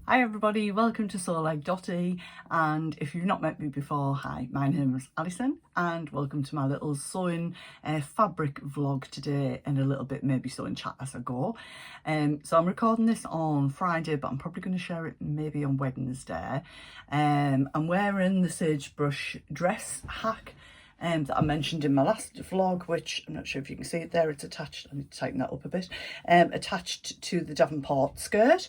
Hi everybody, welcome to Sew Like Dotty, and if you've not met me before, hi, my name is Alison and welcome to my little sewing fabric vlog today, and a little bit maybe sewing chat as I go. So I'm recording this on Friday, but I'm probably going to share it maybe on Wednesday. I'm wearing the sagebrush dress hack that I mentioned in my last vlog, which I'm not sure if you can see it there, it's attached, I need to tighten that up a bit, attached to the Davenport skirt.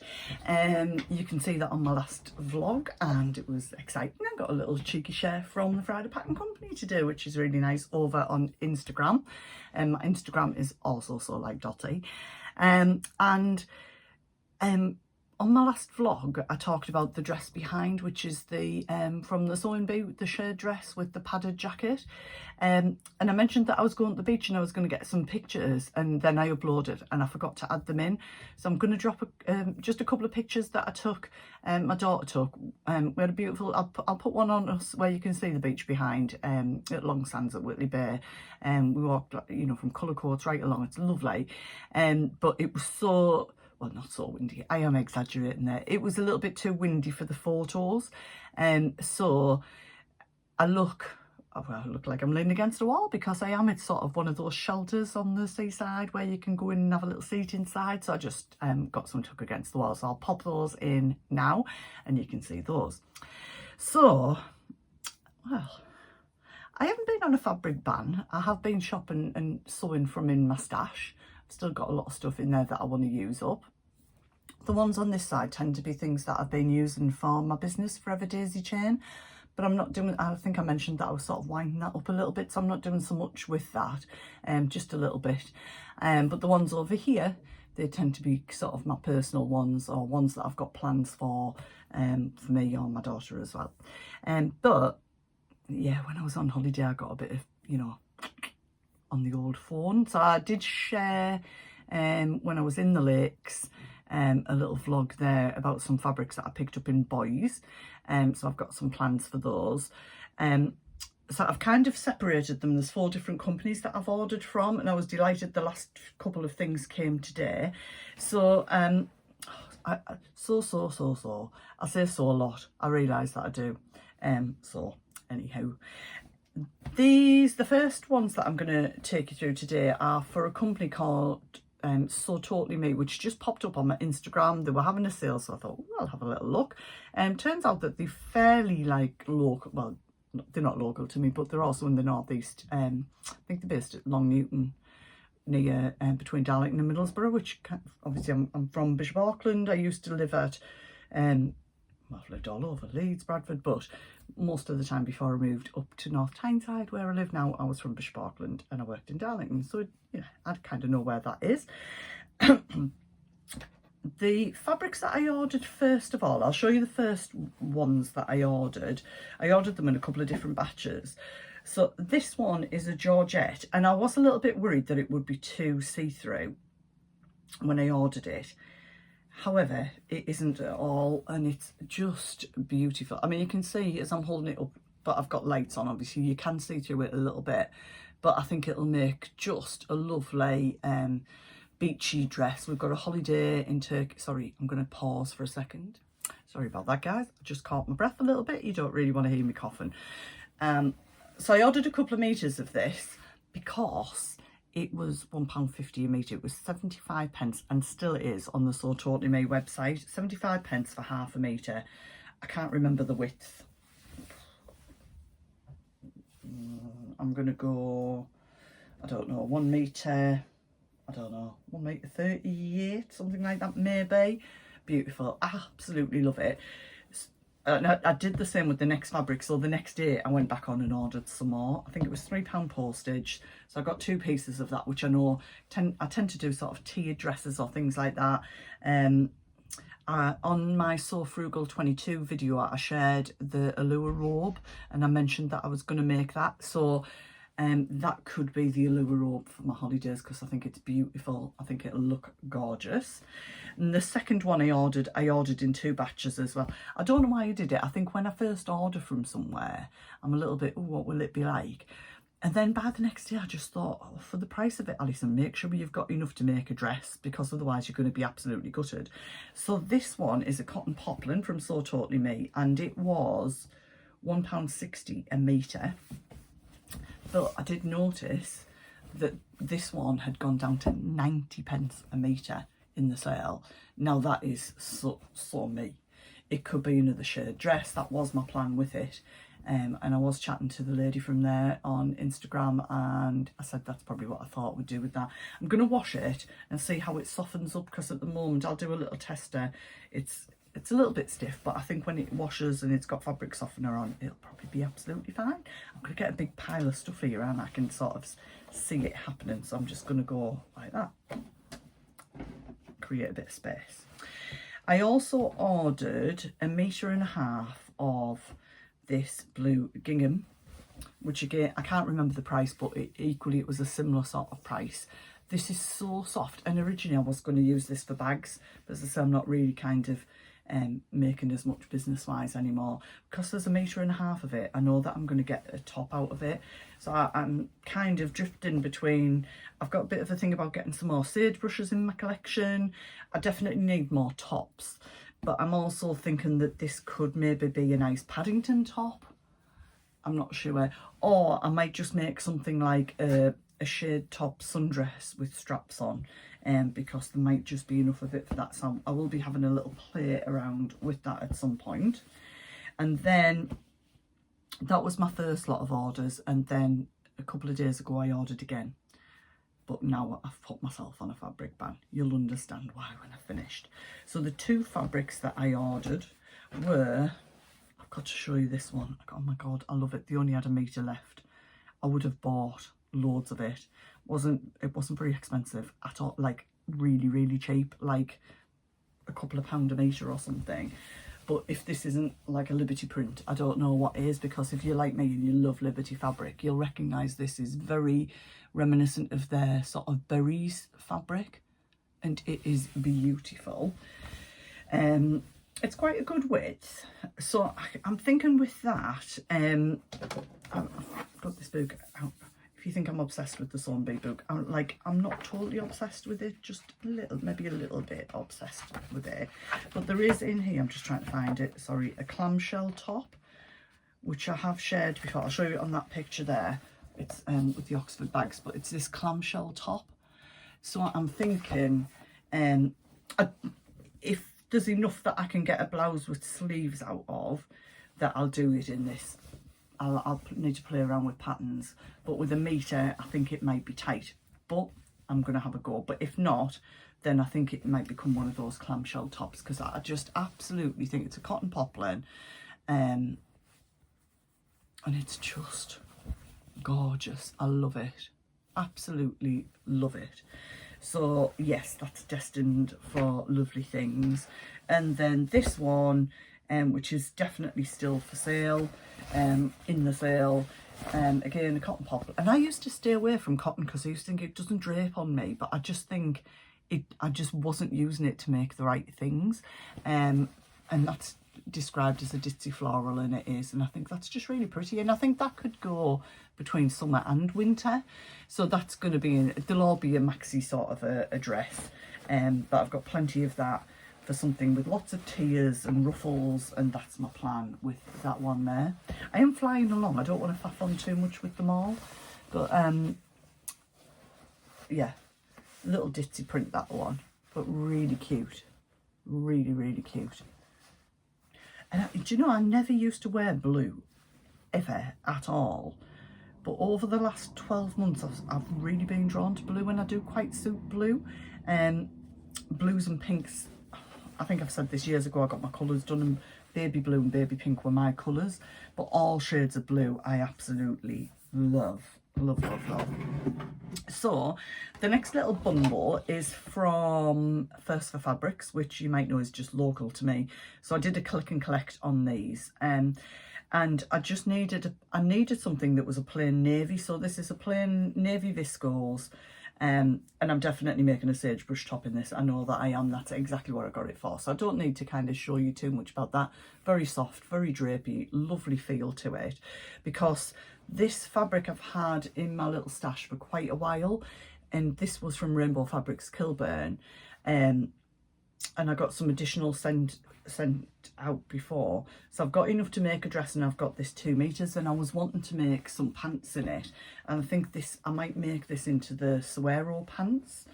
You can see that on my last vlog, and it was exciting. I got a little cheeky share from the Friday Packing Company to do, which is really nice, over on Instagram. My Instagram is also Sew Like Dotty. On my last vlog, I talked about the dress behind, which is the from the Sewing Bee, the shade dress with the padded jacket. And I mentioned that I was going to the beach and I was going to get some pictures, and then I uploaded and I forgot to add them in. So I'm going to drop just a couple of pictures that I took, my daughter took. We had a beautiful, I'll put one on us where you can see the beach behind, at Long Sands at Whitley Bay. We walked, you know, from Cullercoats right along. It's lovely. But it was so... well, not so windy, I am exaggerating there. It was a little bit too windy for the photos. So I look like I'm leaning against a wall, because I am. It's sort of one of those shelters on the seaside where you can go in and have a little seat inside. So I just got some tuck against the wall. So I'll pop those in now and you can see those. So, well, I haven't been on a fabric ban. I have been shopping and sewing from in my stash. Still got a lot of stuff in there that I want to use up. The ones on this side tend to be things that I've been using for my business, Forever Daisy Chain, but I'm not doing, I think I mentioned that I was sort of winding that up a little bit, so I'm not doing so much with that, just a little bit. But the ones over here, they tend to be sort of my personal ones, or ones that I've got plans for me or my daughter as well. But yeah, when I was on holiday, I got a bit of, you know, on the old phone. So I did share when I was in the lakes a little vlog there about some fabrics that I picked up in Boys. So I've got some plans for those. So I've kind of separated them. There's 4 different companies that I've ordered from, and I was delighted the last couple of things came today. So I say so a lot. I realise that I do. So anyhow, the first ones that I'm going to take you through today are for a company called So Totally Me, which just popped up on my Instagram. They were having a sale, so I thought, well, I'll have a little look. Turns out that they're fairly like local. Well, they're not local to me, but they're also in the northeast. I think they're based at Long Newton, near between Darlington and Middlesbrough, which obviously I'm from Bishop Auckland. I used to live at well, I've lived all over Leeds, Bradford, but most of the time before I moved up to North Tyneside, where I live now, I was from Bishop Auckland and I worked in Darlington. So, yeah, I kind of know where that is. The fabrics that I ordered, first of all, I'll show you the first ones that I ordered. I ordered them in a couple of different batches. So this one is a Georgette, and I was a little bit worried that it would be too see-through when I ordered it. However, it isn't at all, and it's just beautiful. I mean, you can see as I'm holding it up, but I've got lights on, obviously, you can see through it a little bit, but I think it'll make just a lovely beachy dress. We've got a holiday in Turkey. Sorry, I'm going to pause for a second. Sorry about that, guys. I just caught my breath a little bit. You don't really want to hear me coughing. So I ordered a couple of metres of this because it was £1.50 a metre. It was 75 pence, and still is on the So Totally Me website. 75 pence for half a metre. I can't remember the width. I'm going to go, I don't know, 1 metre, I don't know, 1 metre 38, something like that maybe. Beautiful. I absolutely love it. I did the same with the next fabric, so the next day I went back on and ordered some more. I think it was £3 postage, so I got 2 pieces of that, which I know I tend to do sort of tiered dresses or things like that. On my Sew Frugal 22 video, I shared the Allure robe, and I mentioned that I was going to make that. So that could be the Allure robe for my holidays, because I think it's beautiful. I think it'll look gorgeous. And the second one I ordered in 2 batches as well. I don't know why I did it. I think when I first order from somewhere, I'm a little bit, oh, what will it be like? And then by the next day, I just thought, oh, for the price of it, Alison, make sure you've got enough to make a dress, because otherwise you're going to be absolutely gutted. So this one is a cotton poplin from So Totally Me, and it was £1.60 a metre. But I did notice that this one had gone down to 90p a metre in the sale. Now that is so me. It could be another shade dress. That was my plan with it. And I was chatting to the lady from there on Instagram, and I said that's probably what I thought we'd do with that. I'm going to wash it and see how it softens up, because at the moment I'll do a little tester. It's a little bit stiff, but I think when it washes and it's got fabric softener on, it'll probably be absolutely fine. I'm going to get a big pile of stuff here and I can sort of see it happening. So I'm just going to go like that. Create a bit of space. I also ordered 1.5 meters of this blue gingham, which again, I can't remember the price, but equally it was a similar sort of price. This is so soft, and originally I was going to use this for bags, but as I say, I'm not really kind of making as much business wise anymore, because there's 1.5 meters of it. I know that I'm going to get a top out of it, so I'm kind of drifting between. I've got a bit of a thing about getting some more sage brushes in my collection. I definitely need more tops, but I'm also thinking that this could maybe be a nice Paddington top. I'm not sure, or I might just make something like a shade top sundress with straps on, because there might just be enough of it for that. So I will be having a little play around with that at some point. And then that was my first lot of orders, and then a couple of days ago I ordered again, but now I've put myself on a fabric ban. You'll understand why when I finished. So the two fabrics that I ordered were, I've got to show you this one. Oh my god, I love it. They only had 1 meter left. I would have bought loads of it. It wasn't very expensive at all, like really cheap, like a couple of pound a metre or something. But if this isn't like a Liberty print, I don't know what is, because if you're like me and you love Liberty fabric, you'll recognise this is very reminiscent of their sort of berries fabric, and it is beautiful. It's quite a good width, so I'm thinking with that, I've got this book out. If you think I'm obsessed with the Sew & Be book, I'm not totally obsessed with it, just a little, maybe a little bit obsessed with it. But there is in here, I'm just trying to find it, sorry, a clamshell top, which I have shared before. I'll show you on that picture there. It's with the Oxford bags, but it's this clamshell top. So I'm thinking, if there's enough that I can get a blouse with sleeves out of, that I'll do it in this. I'll need to play around with patterns, but with 1 meter I think it might be tight, but I'm going to have a go. But if not, then I think it might become one of those clamshell tops, because I just absolutely think it's a cotton poplin, and it's just gorgeous. I love it, absolutely love it. So yes, that's destined for lovely things. And then this one, which is definitely still for sale, in the sale, again, a cotton poplar. And I used to stay away from cotton because I used to think it doesn't drape on me, but I just think I just wasn't using it to make the right things, and that's described as a ditzy floral, and it is, and I think that's just really pretty, and I think that could go between summer and winter. So that's going to be they'll all be a maxi sort of a dress, but I've got plenty of that for something with lots of tiers and ruffles, and that's my plan with that one there. I am flying along, I don't want to faff on too much with them all, but yeah, little ditzy print, that one, but really cute, really cute. And do you know, I never used to wear blue ever at all, but over the last 12 months I've really been drawn to blue, and I do quite suit blue. Blues and pinks, I think I've said this years ago, I got my colours done, and baby blue and baby pink were my colours, but all shades of blue I absolutely love. So the next little bundle is from First for Fabrics, which you might know is just local to me. So I did a click and collect on these, and I just needed something that was a plain navy. So this is a plain navy viscose, and I'm definitely making a sagebrush top in this. I know that I am. That's exactly what I got it for. So I don't need to kind of show you too much about that. Very soft, very drapey, lovely feel to it, because This fabric I've had in my little stash for quite a while, and this was from Rainbow Fabrics Kilburn, and I got some additional sent out before, so I've got enough to make a dress, and I've got this 2 meters, and I was wanting to make some pants in it, and I think I might make this into the Suero pants,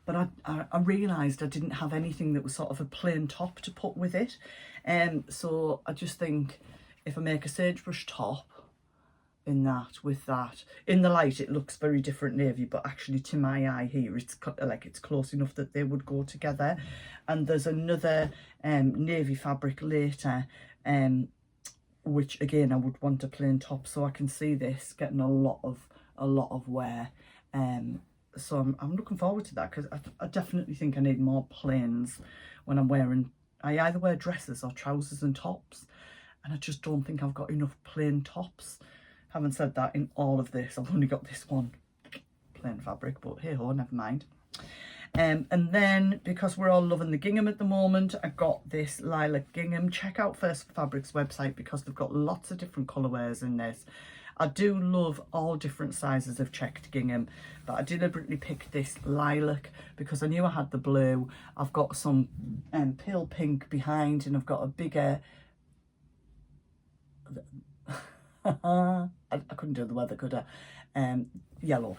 but I realised I didn't have anything that was sort of a plain top to put with it, so I just think if I make a sagebrush top in that, with that, in the light it looks very different navy, but actually to my eye here it's like it's close enough that they would go together. And there's another navy fabric later, which again I would want a plain top, so I can see this getting a lot of wear, so I'm looking forward to that, because I definitely think I need more plains when I'm wearing, I either wear dresses or trousers and tops, and I just don't think I've got enough plain tops. Having said that, in all of this, I've only got this one plain fabric, but hey ho, never mind. And then, because we're all loving the gingham at the moment, I got this lilac gingham. Check out First Fabrics website, because they've got lots of different colourwares in this. I do love all different sizes of checked gingham, but I deliberately picked this lilac because I knew I had the blue. I've got some pale pink behind, and I've got a bigger... I couldn't do the weather, could I? Yellow.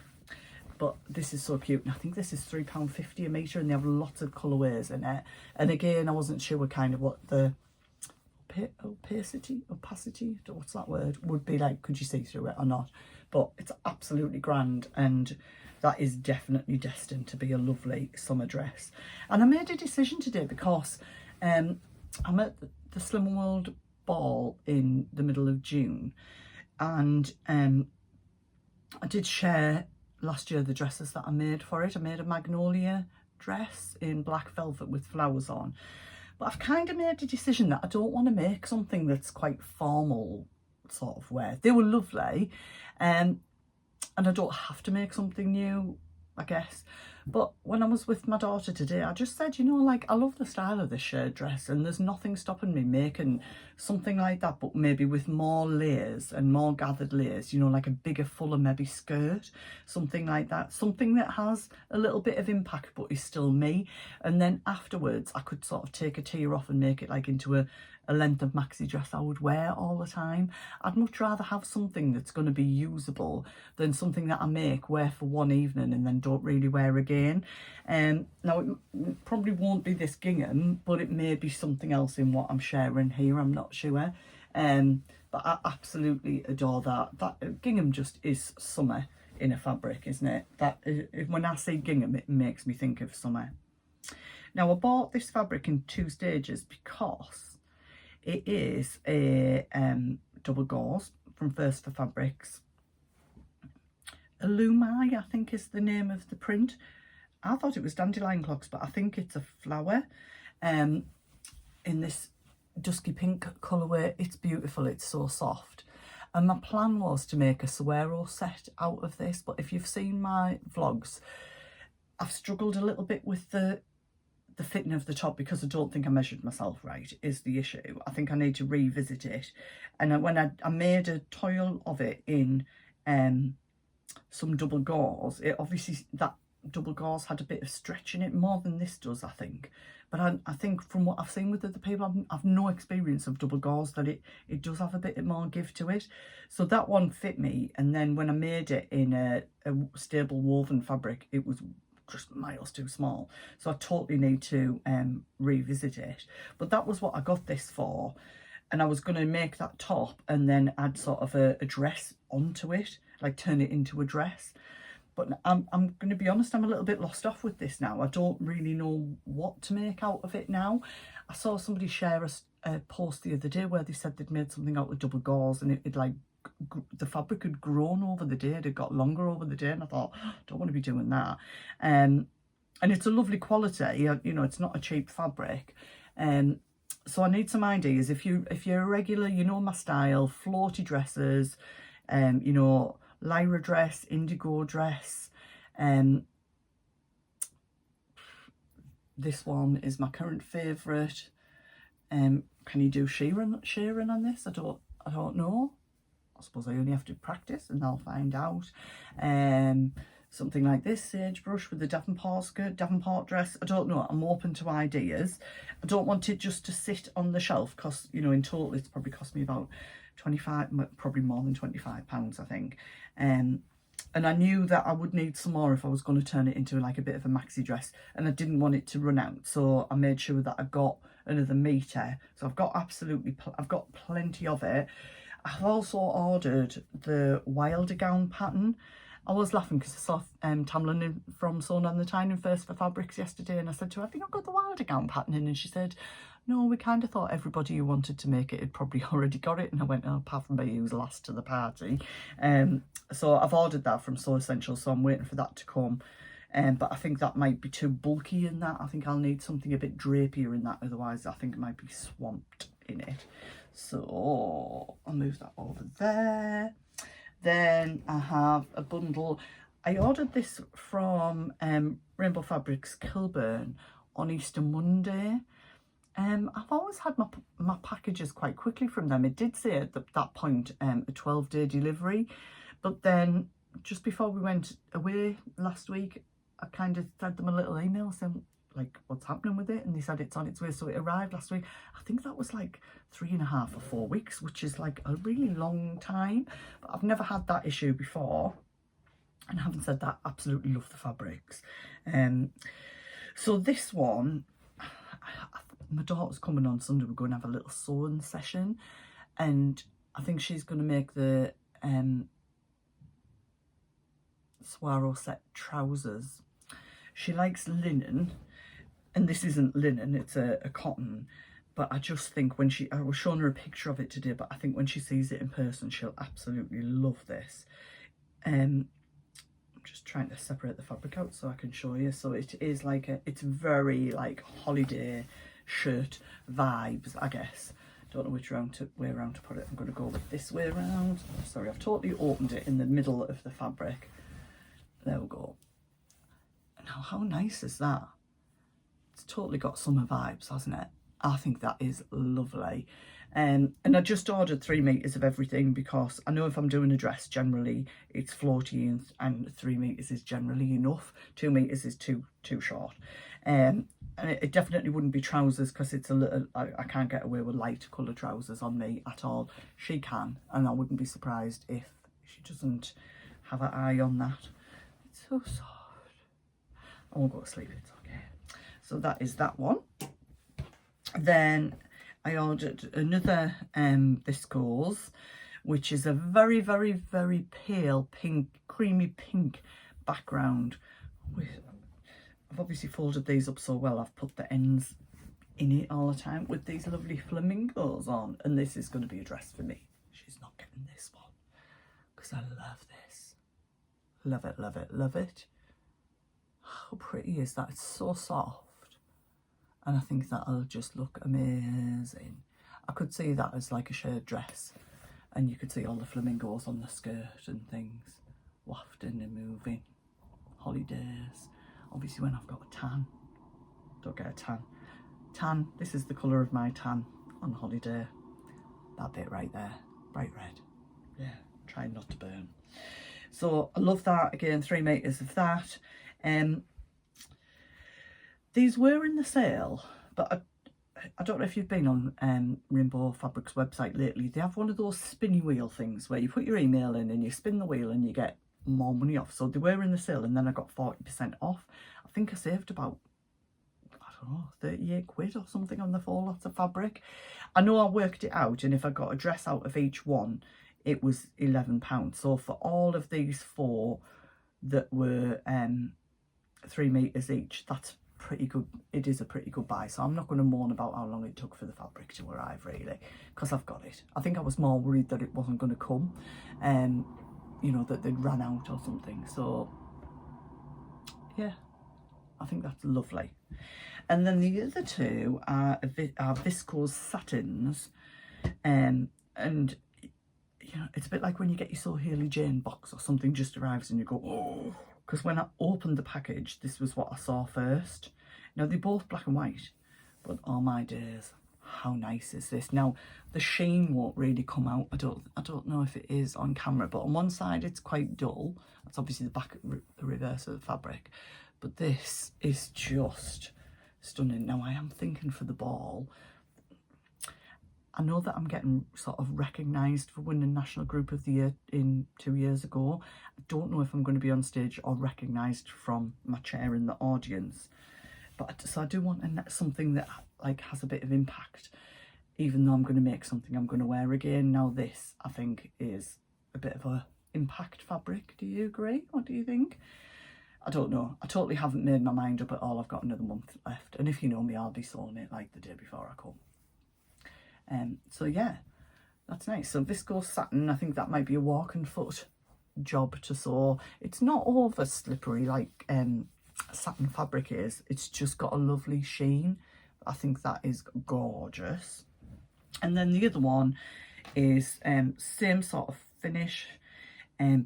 But this is so cute, and I think this is £3.50 a metre, and they have lots of colourways in it. And again, I wasn't sure kind of what the opacity, what's that word, would be like. Could you see through it or not? But it's absolutely grand, and that is definitely destined to be a lovely summer dress. And I made a decision today because I'm at the Slim World ball in the middle of June, and I did share last year the dresses that I made for it. I made a magnolia dress in black velvet with flowers on, but I've kind of made a decision that I don't want to make something that's quite formal sort of wear. They were lovely, and I don't have to make something new, I guess. But when I was with my daughter today, I just said, you know, like, I love the style of this shirt dress, and there's nothing stopping me making something like that, but maybe with more layers and more gathered layers, you know, like a bigger, fuller maybe skirt, something like that, something that has a little bit of impact but is still me. And then afterwards I could sort of take a tier off and make it like into a length of maxi dress I would wear all the time. I'd much rather have something that's going to be usable than something that I make, wear for one evening, and then don't really wear again. Now it probably won't be this gingham, but it may be something else in what I'm sharing here, I'm not sure. But I absolutely adore that gingham just is summer in a fabric, isn't it? That when I say gingham, it makes me think of summer. Now I bought this fabric in 2 stages because it is a double gauze from First Fabrics. Illumi, I think, is the name of the print. I thought it was dandelion clocks, but I think it's a flower in this dusky pink colourway. It's beautiful, it's so soft. And my plan was to make a Suero set out of this, but if you've seen my vlogs, I've struggled a little bit with the fitting of the top, because I don't think I measured myself right, is the issue. I think I need to revisit it. And when I made a toil of it in some double gauze, it obviously, that double gauze had a bit of stretch in it, more than this does, I think. But I think from what I've seen with other people, I've no experience of double gauze, that it does have a bit more give to it. So that one fit me. And then when I made it in a stable woven fabric, it was just miles too small, so I totally need to revisit it. But that was what I got this for, and I was going to make that top and then add sort of a dress onto it, like turn it into a dress. But I'm going to be honest, I'm a little bit lost off with this now. I don't really know what to make out of it now. I saw somebody share a post the other day where they said they'd made something out of double gauze, and it like, the fabric had grown over the day, it had got longer over the day, and I thought, I don't want to be doing that. And it's a lovely quality, you know, it's not a cheap fabric. So I need some ideas. If you're a regular, you know my style, floaty dresses, you know, Lyra dress, indigo dress. This one is my current favourite. Can you do shearing on this? I don't know. I suppose I only have to practice and I'll find out. Something like this, sagebrush with the Davenport skirt, Davenport dress. I don't know, I'm open to ideas. I don't want it just to sit on the shelf because, you know, in total it's probably cost me about 25, probably more than £25, I think. And I knew that I would need some more if I was going to turn it into like a bit of a maxi dress, and I didn't want it to run out, so I made sure that I got another metre. So I've got I've got plenty of it. I've also ordered the Wilder gown pattern. I was laughing because I saw Tamlin from Sewn on the Tyne in First for Fabrics yesterday, and I said to her, have you not got the Wilder gown pattern in? And she said, no, we kind of thought everybody who wanted to make it had probably already got it. And I went, oh, apart from me, who was last to the party. So I've ordered that from Sew Essentials, so I'm waiting for that to come. But I think that might be too bulky in that. I think I'll need something a bit drapier in that, otherwise I think it might be swamped in it. So I'll move that over there. Then I have a bundle. I ordered this from Rainbow Fabrics Kilburn on Easter Monday. I've always had my packages quite quickly from them. It did say at that point a 12-day delivery, but then just before we went away last week, I kind of sent them a little email saying like what's happening with it, and they said it's on its way. So it arrived last week. I think that was like 3.5 or 4 weeks, which is like a really long time, but I've never had that issue before. And having said that, absolutely love the fabrics. So this one, my daughter's coming on Sunday. We're going to have a little sewing session, and I think she's going to make the Swaro set trousers. She likes linen, and this isn't linen, it's a cotton, but I just think I was showing her a picture of it today, but I think when she sees it in person, she'll absolutely love this. I'm just trying to separate the fabric out so I can show you. So it is like it's very like holiday shirt vibes, I guess. Don't know which way around to put it. I'm going to go with this way around. Sorry, I've totally opened it in the middle of the fabric. There we go. Now, how nice is that? It's totally got summer vibes, hasn't it? I think that is lovely. And I just ordered 3 meters of everything because I know if I'm doing a dress, generally it's floaty and 3 meters is generally enough. 2 meters is too short. And it definitely wouldn't be trousers because it's a little, I can't get away with light colour trousers on me at all. She can, and I wouldn't be surprised if she doesn't have an eye on that. It's so soft. I won't go to sleep, it's okay. So that is that one. Then I ordered another viscose, which is a very, very, very pale pink, creamy pink background. I've obviously folded these up so well, I've put the ends in it all the time with these lovely flamingos on. And this is going to be a dress for me. She's not getting this one because I love this. Love it, love it, love it. How pretty is that? It's so soft. And I think that'll just look amazing. I could see that as like a shared dress. And you could see all the flamingos on the skirt and things. Wafting and moving. Holidays. Obviously when I've got a tan. Don't get a tan. Tan, this is the colour of my tan on holiday. That bit right there. Bright red. Yeah, trying not to burn. So I love that. Again, 3 meters of that. These were in the sale, but I don't know if you've been on Rainbow Fabrics website lately. They have one of those spinny wheel things where you put your email in and you spin the wheel and you get more money off. So they were in the sale, and then I got 40% off. I think I saved about, I don't know, 38 quid or something on the 4 lots of fabric. I know I worked it out, and if I got a dress out of each one, it was £11. So for all of these 4 that were 3 meters each, that's pretty good. It is a pretty good buy, so I'm not going to moan about how long it took for the fabric to arrive, really, because I've got it. I think I was more worried that it wasn't going to come, you know, that they'd run out or something. So yeah, I think that's lovely. And then the other 2 are viscose satins, and you know, it's a bit like when you get your So Hailey Jane box or something just arrives and you go, oh, because when I opened the package, this was what I saw first. Now, they're both black and white, but oh my days, how nice is this? Now, the sheen won't really come out. I don't know if it is on camera, but on one side it's quite dull. That's obviously the reverse of the fabric. But this is just stunning. Now, I am thinking for the ball, I know that I'm getting sort of recognised for winning National Group of the Year 2 years ago. I don't know if I'm going to be on stage or recognised from my chair in the audience. But so I do want something that like has a bit of impact, even though I'm going to make something I'm going to wear again. Now this, I think, is a bit of a impact fabric. Do you agree? What do you think? I don't know. I totally haven't made my mind up at all. I've got another month left. And if you know me, I'll be sewing it like the day before I come. So yeah, that's nice. So viscose satin, I think that might be a walking foot job to sew. It's not over slippery like satin fabric is. It's just got a lovely sheen. I think that is gorgeous. And then the other one is same sort of finish,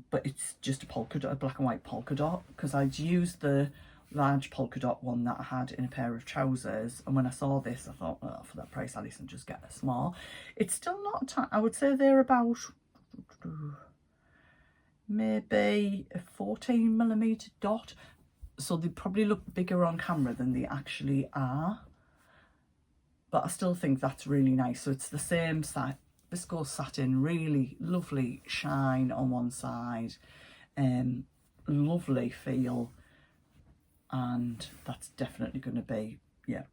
but it's just a polka dot, a black and white polka dot, because I'd used the large polka dot one that I had in a pair of trousers, and when I saw this I thought, oh, for that price Alison, just get a small. It's still not I would say they're about maybe a 14mm dot, so they probably look bigger on camera than they actually are, but I still think that's really nice. So it's the same viscose satin, really lovely shine on one side, lovely feel. And that's definitely going to be, yeah,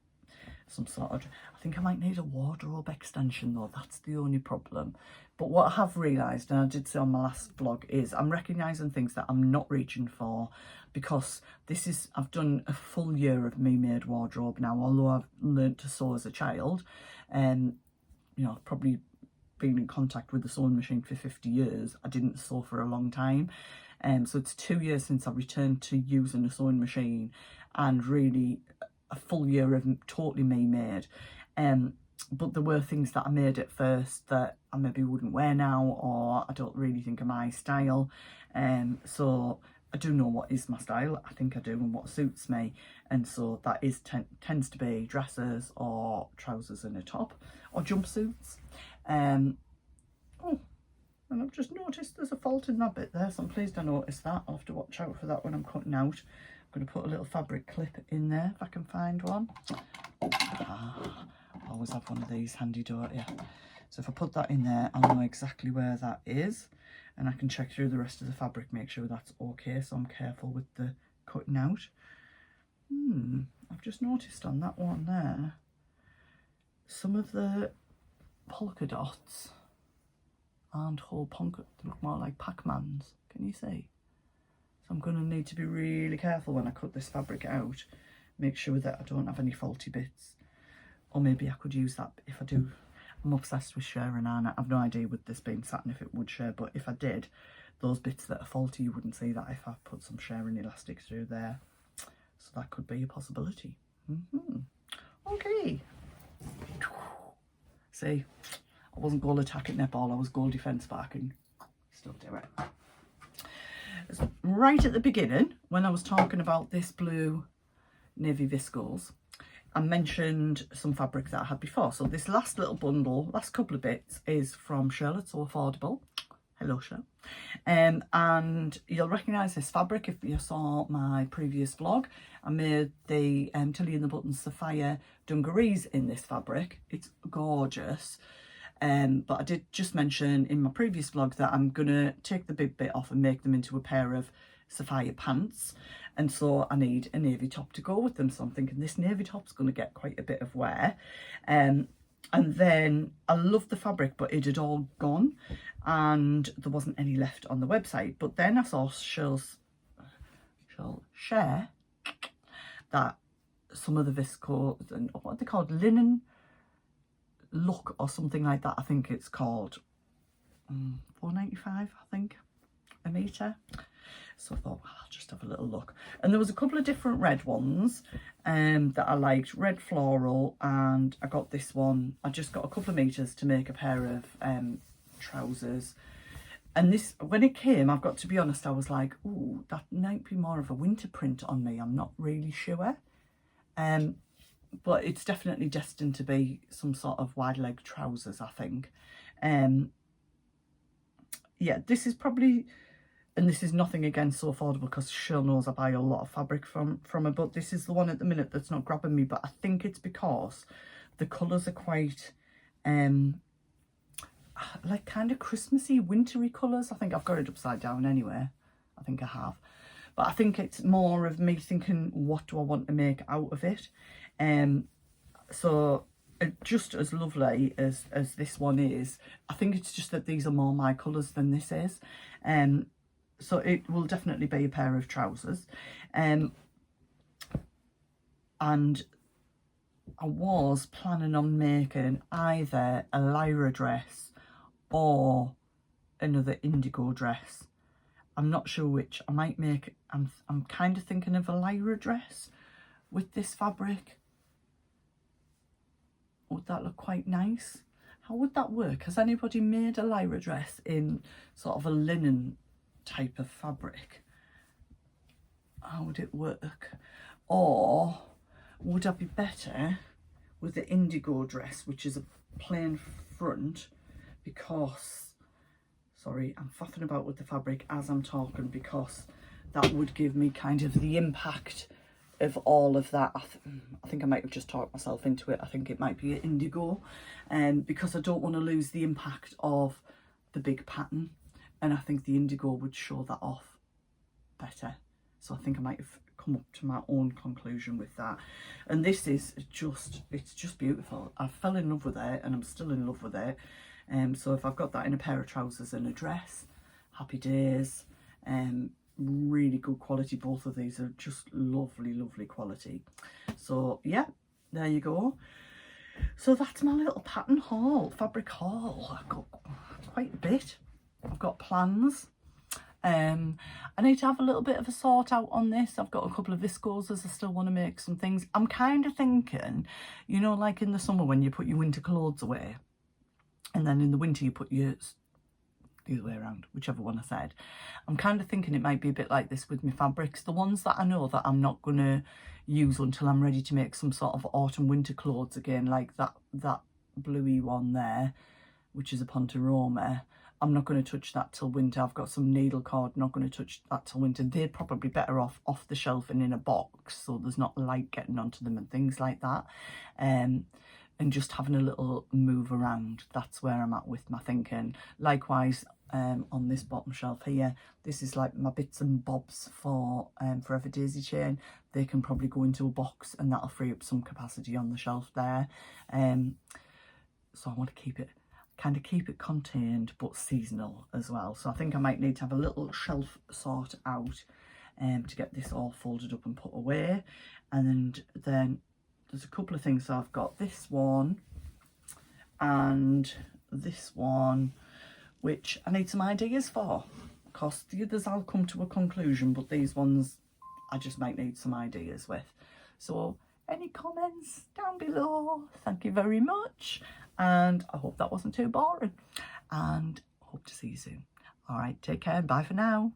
some sort of, I think I might need a wardrobe extension though, that's the only problem. But what I have realised, and I did say on my last vlog, is I'm recognising things that I'm not reaching for, because I've done a full year of me made wardrobe now, although I've learnt to sew as a child, and you know, I've probably been in contact with the sewing machine for 50 years. I didn't sew for a long time. So it's 2 years since I returned to using a sewing machine, and really a full year of totally me made. But there were things that I made at first that I maybe wouldn't wear now, or I don't really think are my style. So I do know what is my style, I think I do, and what suits me. And so that is tends to be dresses or trousers and a top, or jumpsuits. Oh, and I've just noticed there's a fault in that bit there, so I'm pleased I noticed that. I'll have to watch out for that when I'm cutting out. I'm going to put a little fabric clip in there if I can find one. I always have one of these handy, don't you? So if I put that in there, I'll know exactly where that is, and I can check through the rest of the fabric, make sure that's okay, so I'm careful with the cutting out. I've just noticed on that one there, some of the polka dots and whole polka, they look more like Pac-Mans, can you see? So I'm going to need to be really careful when I cut this fabric out, make sure that I don't have any faulty bits. Or maybe I could use that if I do. I'm obsessed with share and iron. I've no idea with this being satin if it would share, but if I did, those bits that are faulty, you wouldn't see that if I put some sharing elastic through there. So that could be a possibility. Okay. See, I wasn't goal attack at netball, I was goal defence, but I can still do it. So right at the beginning, when I was talking about this blue navy viscose, I mentioned some fabric that I had before. So this last little bundle, last couple of bits, is from Charlotte So Affordable. Hello, Charlotte. And you'll recognise this fabric if you saw my previous vlog. I made the Tilly and the Buttons Sapphire dungarees in this fabric. It's gorgeous. But I did just mention in my previous vlog that I'm going to take the big bit off and make them into a pair of sapphire pants. And so I need a navy top to go with them. So I'm thinking this navy top's going to get quite a bit of wear. And then I loved the fabric, but it had all gone and there wasn't any left on the website. But then I saw she'll share that some of the viscose and what are they called, linen look or something like that, I think it's called, £4.95 I think a metre. So I thought, well, I'll just have a little look. And there was a couple of different red ones that I liked, red floral, and I got this one. I just got a couple of metres to make a pair of trousers. And this, when it came, I've got to be honest, I was like, ooh, that might be more of a winter print on me. I'm not really sure. but it's definitely destined to be some sort of wide leg trousers, I think. Yeah, this is probably, and this is nothing against So Affordable, because Cheryl knows I buy a lot of fabric from her, but this is the one at the minute that's not grabbing me. But I think it's because the colours are quite like kind of Christmassy, wintry colours. I think I've got it upside down anyway. I think I have. But I think it's more of me thinking, what do I want to make out of it? So just as lovely as this one is, I think it's just that these are more my colours than this is. So it will definitely be a pair of trousers. And I was planning on making either a Lyra dress or another indigo dress. I'm not sure which. I might make, I'm kind of thinking of a Lyra dress with this fabric. Would that look quite nice? How would that work? Has anybody made a Lyra dress in sort of a linen type of fabric? How would it work? Or would I be better with the indigo dress, which is a plain front, because, sorry, I'm faffing about with the fabric as I'm talking, because that would give me kind of the impact of all of that. I think I might have just talked myself into it. I think it might be indigo, because I don't want to lose the impact of the big pattern, and I think the indigo would show that off better. So I think I might have come up to my own conclusion with that. And this is just, it's just beautiful. I fell in love with it, and I'm still in love with it. So if I've got that in a pair of trousers and a dress, happy days. Really good quality. Both of these are just lovely, lovely quality. So yeah, there you go. So that's my little pattern haul, fabric haul. I've got quite a bit. I've got plans. I need to have a little bit of a sort out on this. I've got a couple of viscoses. I still want to make some things. I'm kind of thinking, you know, like in the summer when you put your winter clothes away, and then in the winter you put your, the other way around, whichever one I said. I'm kind of thinking it might be a bit like this with my fabrics. The ones that I know that I'm not going to use until I'm ready to make some sort of autumn winter clothes again, like that bluey one there, which is a Pontoroma. I'm not going to touch that till winter. I've got some needle cord, not going to touch that till winter. They're probably better off the shelf and in a box, so there's not light getting onto them and things like that. And just having a little move around. That's where I'm at with my thinking. Likewise, on this bottom shelf here, this is like my bits and bobs for Forever Daisy Chain. They can probably go into a box, and that'll free up some capacity on the shelf there. So I want to keep it, kind of keep it contained but seasonal as well. So I think I might need to have a little shelf sort out to get this all folded up and put away. And then there's a couple of things. So I've got this one and this one, which I need some ideas for. Of course, the others I'll come to a conclusion, but these ones I just might need some ideas with. So any comments down below? Thank you very much. And I hope that wasn't too boring. And hope to see you soon. All right, take care and bye for now.